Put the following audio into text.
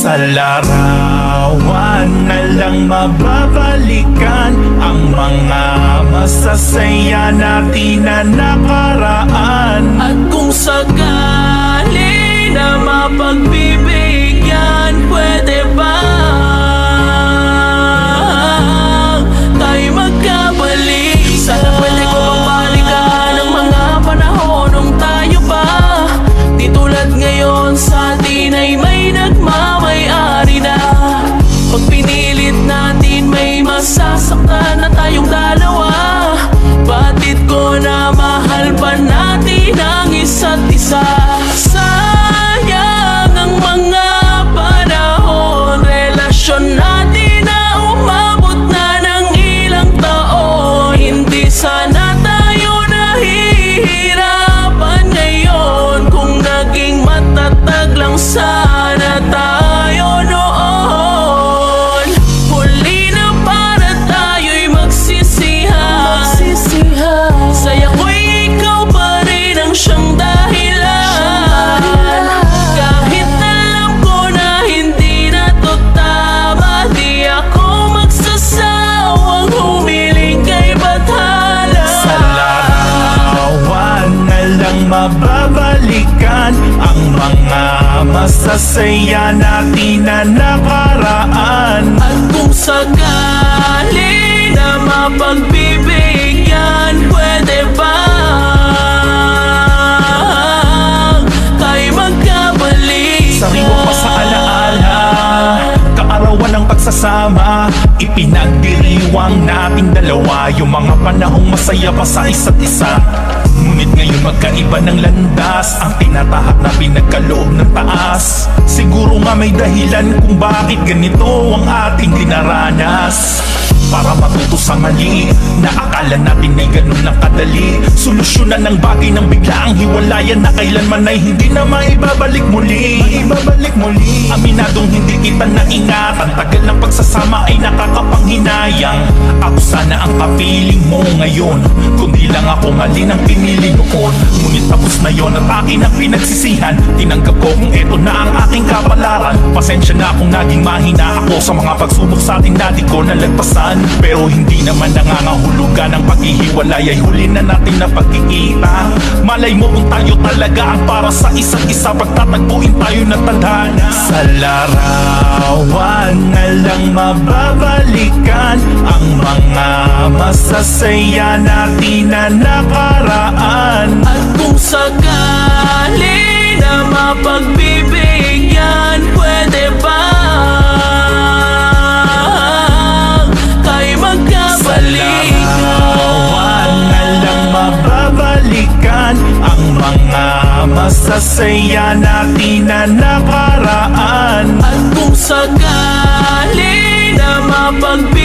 Sa larawan na lang mababalikan ang mga masasaya natin na nakaraan. At kung sakali na mapagbibigyan, pwede ba tayo magkabalik? Sana pwede ko mabalikan ang mga panahon nung tayo pa di tulad ngayon sa atin ay may nagmamayari na. Pag pinilit natin may masasaktan na tayong dalawa. Batid ko na mahal pa natin ang isa't isa. Sayang ang mga panahon, relasyon natin na umabot na ng ilang taon. Hindi sana tayo nahihirapan ngayon kung naging matatag lang sana tayo noon. Huli na para tayo'y magsisihan. Saya ko'y ikaw pa rin ang siyang dahilan. Kahit alam ko na hindi na to tama, di ako magsasawang humiling kay bathala. Sa larawan na lang mababalikan ang mga masasaya natin na nakaraan. At kung sakali na mapagbibigyan, pwede ba tayo magkabalik? Sariwa pa sa alaala, kaarawan ng pagsasama, ipinagdiriwang nating dalawa yung mga panahong masaya pa sa isa't isa. Ngunit ngayon magkaiba ng landas, ang tinatahak na pinagkaloob ng taas. Siguro nga may dahilan kung bakit ganito ang ating dinaranas. Para matuto sa mali na akala natin ay ganun lang kadali. Solusyonan ng bagay ng biglaang hiwalayan na kailanman ay hindi na maibabalik muli. Aminadong hindi kita naingatan, tagal ng pagsasama ay nakakapanghinayang. Ako sana ang kapiling mo ngayon, kundi lang ako mali ng pinili noon. Ngunit tapos na yon at akin ang pinagsisihan. Tinanggap ko kung eto na ang aking kapalaran. Pasensya na kung naging mahina ako sa mga pagsubok sa atin na di ko nalagpasan. Pero hindi naman nangangahulugan ang paghihiwalay ay huli na natin na pagkikita. Malay mo kung tayo talaga ang para sa isa't isa, pagtatagpuin tayo na tadhana. Sa larawan na lang mababalikan ang mga masasaya natin na nakaraan. At kung sakali na mapagbibigyan, pwede ba tayo magkabalik? Larawan na lang mababalikan ang mga masasaya natin na nakaraan. At kung sakali na mapagbibigyan,